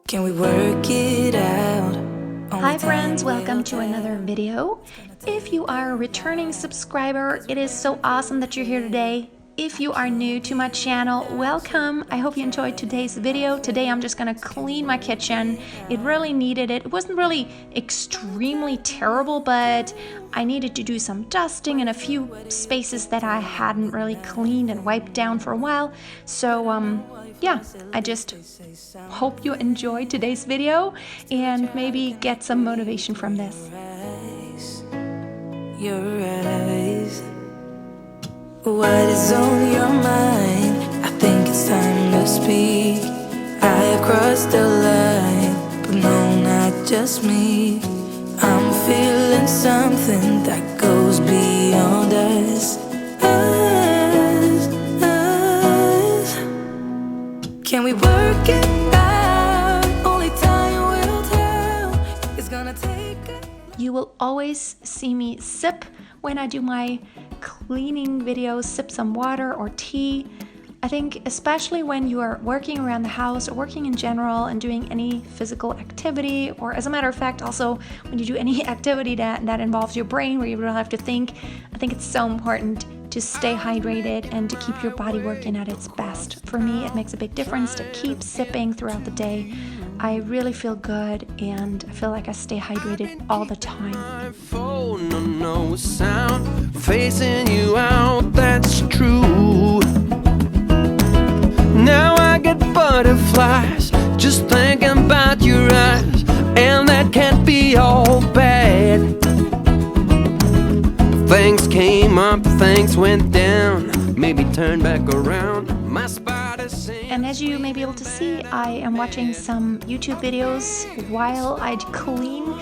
Can we work it out? Hi friends, welcome to another video. If you are a returning subscriber, it is so awesome that you're here today. If you are new to my channel, welcome. I hope you enjoyed today's video. Today I'm just gonna clean my kitchen. It really needed it. It wasn't really extremely terrible, but I needed to do some dusting in a few spaces that I hadn't really cleaned and wiped down for a while. So yeah, I just hope you enjoyed today's video and maybe get some motivation from this. Your eyes. What is on your mind? I think it's time to speak. I have crossed the line, but no, not just me. I'm feeling something that goes beyond us. Can we work it out? Only time will tell. It's gonna take You will always see me sip when I do my cleaning videos, sip some water or tea. I think especially when you are working around the house or working in general and doing any physical activity, or as a matter of fact also when you do any activity that involves your brain where you really have to think, I think it's so important to stay hydrated and to keep your body working at its best. For me, it makes a big difference to keep sipping throughout the day. I really feel good and I feel like I stay hydrated all the time. Phone, no sound, facing you out, that's true. Now I get butterflies just thinking about your eyes, and that can't be all bad. Things came up, things went down, maybe turn back around. My spider sings. And as you may be able to see, I am watching some YouTube videos while I clean.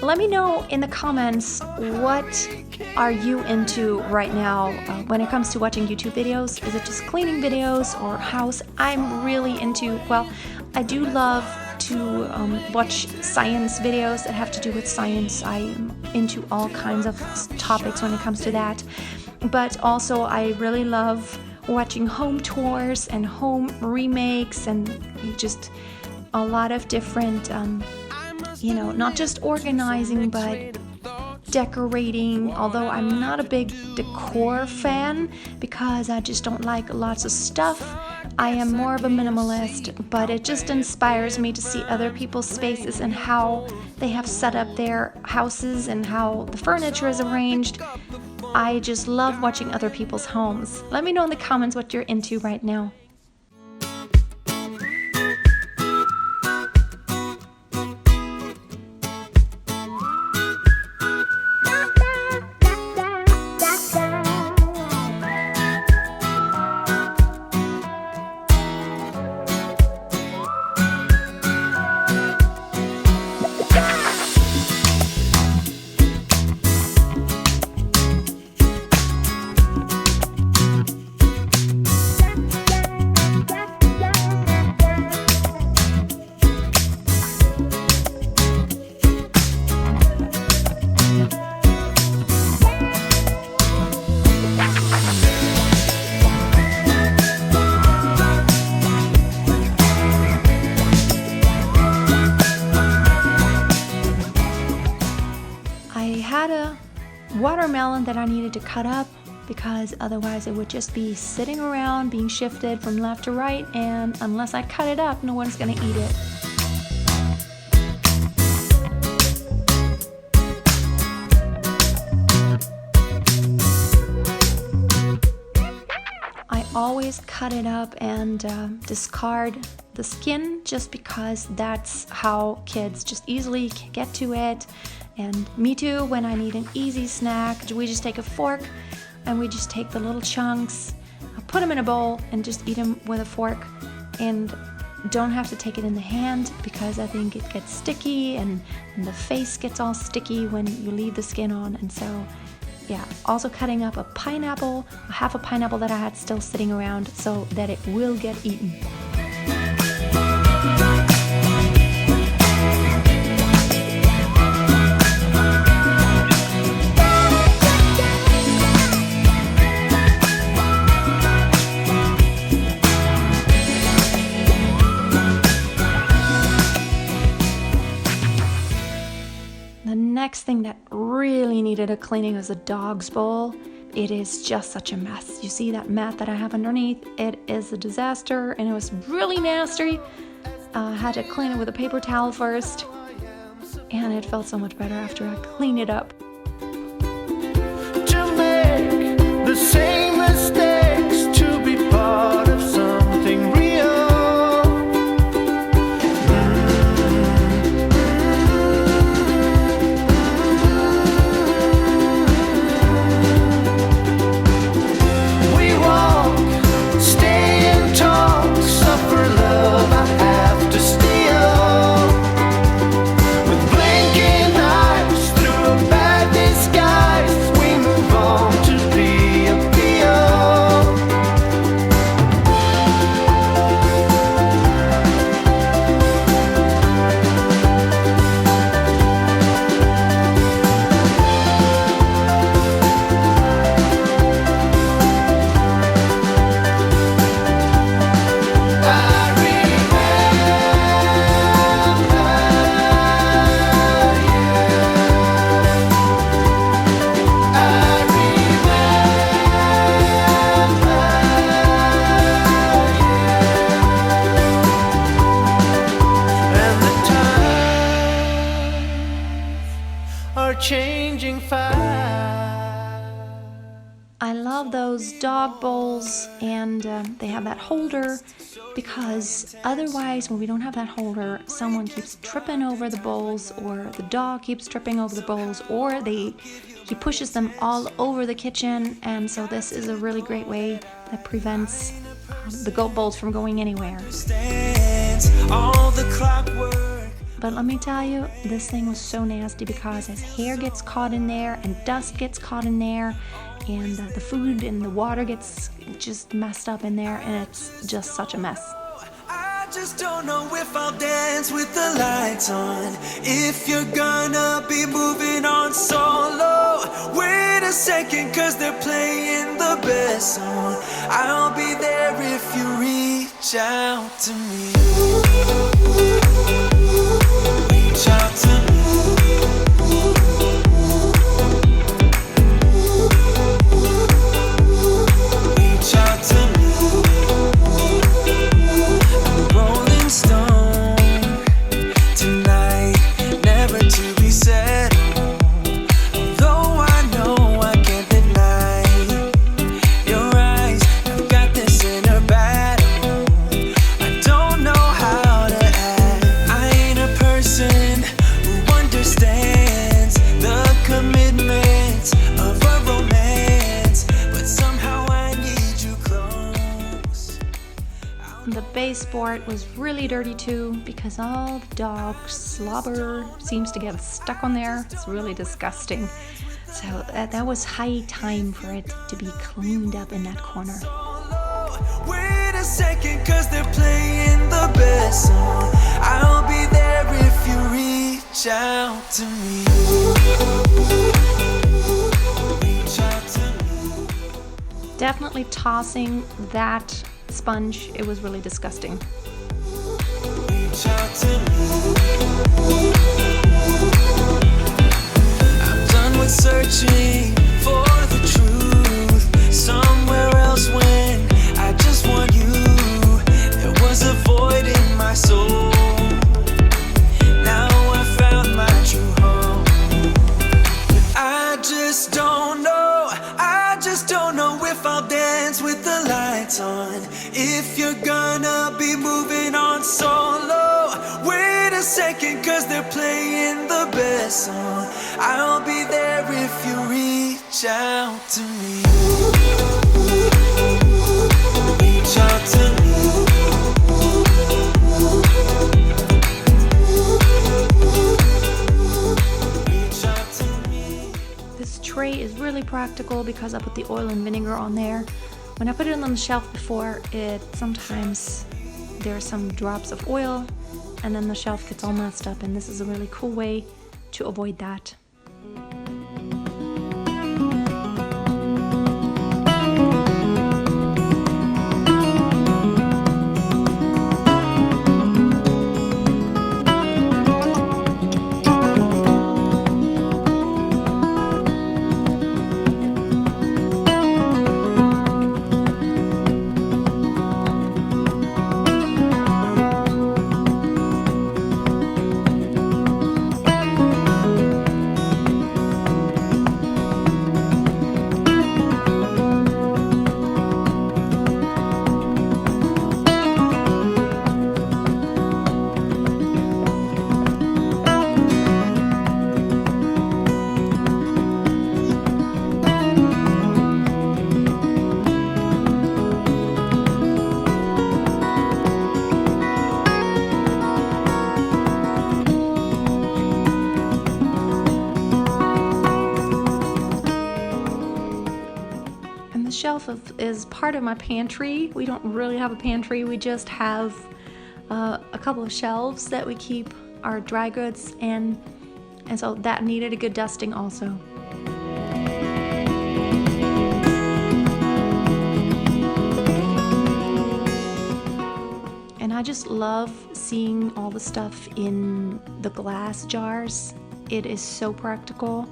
Let me know in the comments, what are you into right now when it comes to watching YouTube videos? Is it just cleaning videos or house? I'm really into, well, I do love to watch science videos that have to do with science. I'm into all kinds of topics when it comes to that. But also I really love watching home tours and home remakes and just a lot of different, you know, not just organizing, but decorating, although I'm not a big decor fan because I just don't like lots of stuff. I am more of a minimalist, but it just inspires me to see other people's spaces and how they have set up their houses and how the furniture is arranged. I just love watching other people's homes. Let me know in the comments what you're into right now. Watermelon that I needed to cut up because otherwise it would just be sitting around being shifted from left to right, and unless I cut it up, no one's gonna eat it. I always cut it up and discard the skin just because that's how kids just easily get to it. And me too, when I need an easy snack, we just take a fork and we just take the little chunks, put them in a bowl and just eat them with a fork, and don't have to take it in the hand because I think it gets sticky and the face gets all sticky when you leave the skin on. And so yeah, also cutting up a pineapple, half a pineapple that I had still sitting around so that it will get eaten. next thing that really needed a cleaning was the dog's bowl. It is just such a mess. You see that mat that I have underneath? It is a disaster, and it was really nasty. I had to clean it with a paper towel first, and it felt so much better after I cleaned it up. To make the same mistakes, to be part of something real. We walk, stay and talk, suffer love I have to steal. With blinking eyes through a bad disguise, we move on to the appeal. And the times are changing fast. I love those dog bowls, and they have that holder, because otherwise when we don't have that holder, someone keeps tripping over the bowls, or the dog keeps tripping over the bowls, or he pushes them all over the kitchen. And so this is a really great way that prevents the goat bowls from going anywhere. All the clockwork. But let me tell you, this thing was so nasty because his hair gets caught in there, and dust gets caught in there, and the food and the water gets just messed up in there, and it's just such a mess. I just don't know if I'll dance with the lights on. If you're gonna be moving on solo, wait a second, cause they're playing the best song. I'll be there if you reach out to me. Reach out to me. Reach out to me. I'm a rolling stone tonight, never to be settled. Although I know I can't deny your eyes, I've got this inner battle. I don't know how to act. I ain't a person who understands the commitments of a romance, but somehow I need you close. The baseboard was really dirty too, because all the dog slobber seems to get stuck on there. It's really disgusting. So that was high time for it to be cleaned up in that corner. Wait a second, cause they're playing the best song. I'll be there if you reach out to me. Reach out to me. Definitely tossing that sponge. It was really disgusting. Reach out to me. I'm done with searching for the truth somewhere else when I just want you. There was a void in my soul. Now I found my true home. But I just don't know. I just don't know if I'll dance with the lights on. If you're gonna be moving on solo, wait a second, cause they're playing the best song. I'll be there if you reach out to me. Reach out to me. Reach out to me. This tray is really practical because I put the oil and vinegar on there. When I put it on the shelf before, sometimes there's some drops of oil, and then the shelf gets all messed up, and this is a really cool way to avoid that. is part of my pantry. We don't really have a pantry. We just have a couple of shelves that we keep our dry goods in, and so that needed a good dusting also. And I just love seeing all the stuff in the glass jars. It is so practical.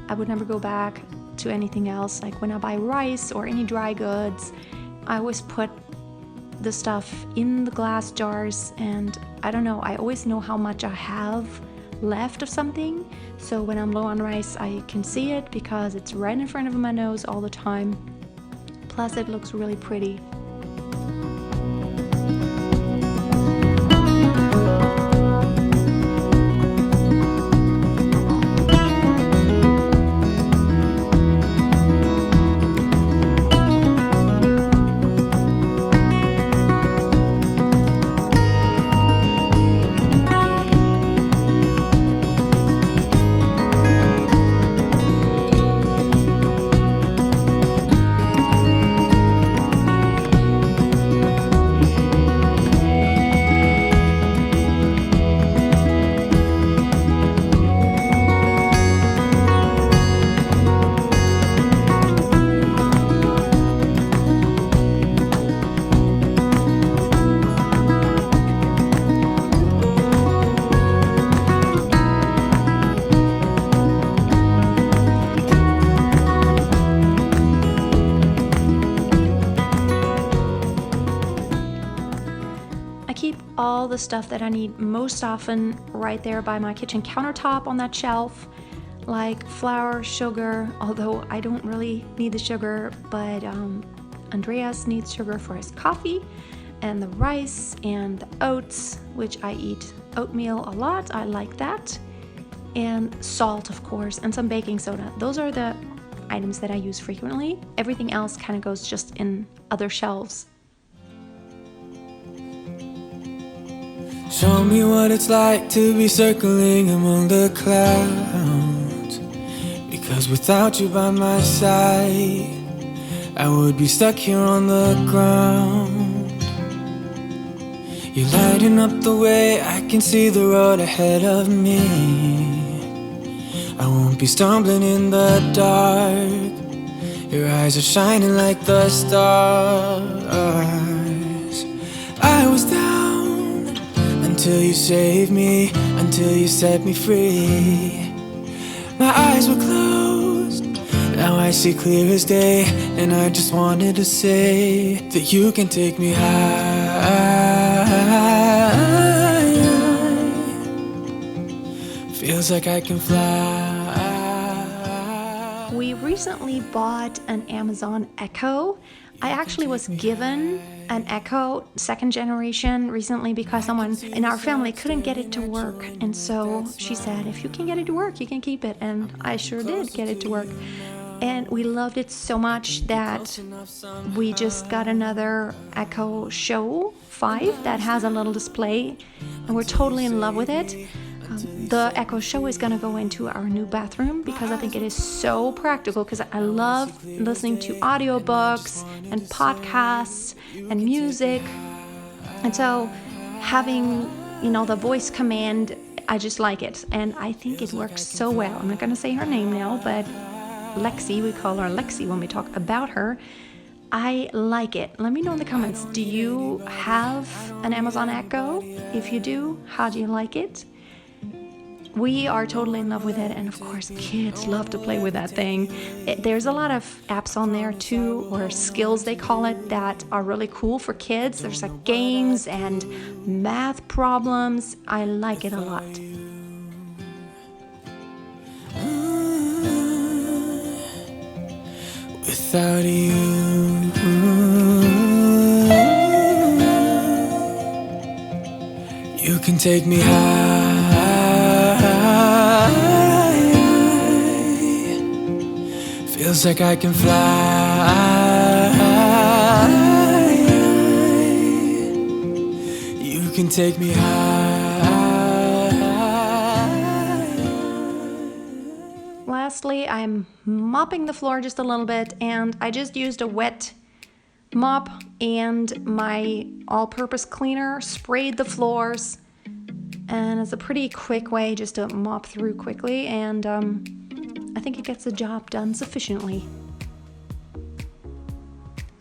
I would never go back to anything else. Like when I buy rice or any dry goods, I always put the stuff in the glass jars, and I don't know, I always know how much I have left of something. So when I'm low on rice, I can see it because it's right in front of my nose all the time. Plus it looks really pretty. All the stuff that I need most often right there by my kitchen countertop on that shelf, like flour, sugar, although I don't really need the sugar, but Andreas needs sugar for his coffee, and the rice and the oats, which I eat oatmeal a lot, I like that, and salt, of course, and some baking soda. Those are the items that I use frequently. Everything else kind of goes just in other shelves. Show me what it's like to be circling among the clouds. Because without you by my side, I would be stuck here on the ground. You're lighting up the way, I can see the road ahead of me. I won't be stumbling in the dark. Your eyes are shining like the stars. I was down until you saved me, until you set me free. My eyes were closed, now I see clear as day. And I just wanted to say that you can take me high. Feels like I can fly. We recently bought an Amazon Echo. I actually was given an Echo second generation recently because someone in our family couldn't get it to work, and so she said, if you can get it to work, you can keep it, and I sure did get it to work. And we loved it so much that we just got another Echo Show 5 that has a little display, and we're totally in love with it. The Echo Show is going to go into our new bathroom because I think it is so practical, because I love listening to audiobooks and podcasts and music. And so having, the voice command, I just like it. And I think it works so well. I'm not going to say her name now, but Lexi, we call her Lexi when we talk about her. I like it. Let me know in the comments, do you have an Amazon Echo? If you do, how do you like it? We are totally in love with it, and of course kids love to play with that thing. There's a lot of apps on there too, or skills they call it, that are really cool for kids. There's like games and math problems. I like it a lot. Without you, you can take me high. Feels like I can fly. You can take me high. Lastly, I'm mopping the floor just a little bit, and I just used a wet mop and my all-purpose cleaner, sprayed the floors, and it's a pretty quick way just to mop through quickly, and I think it gets the job done sufficiently.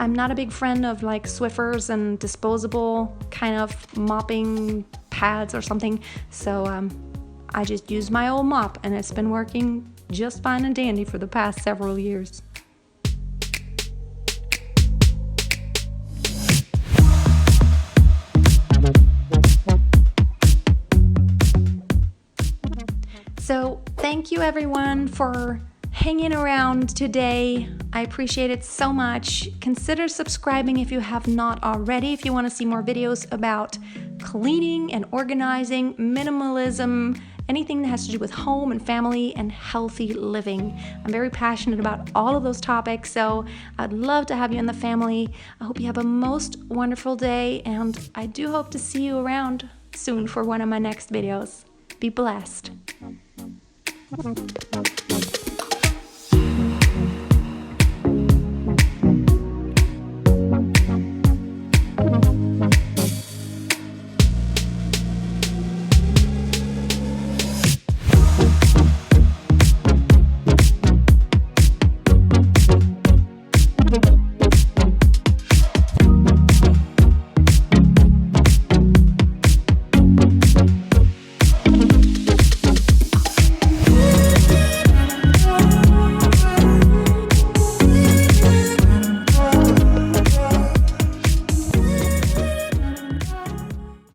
I'm not a big friend of like Swiffers and disposable kind of mopping pads or something, so I just use my old mop, and it's been working just fine and dandy for the past several years. So thank you everyone for hanging around today. I appreciate it so much. Consider subscribing if you have not already, if you want to see more videos about cleaning and organizing, minimalism, anything that has to do with home and family and healthy living. I'm very passionate about all of those topics, so I'd love to have you in the family. I hope you have a most wonderful day, and I do hope to see you around soon for one of my next videos. Be blessed.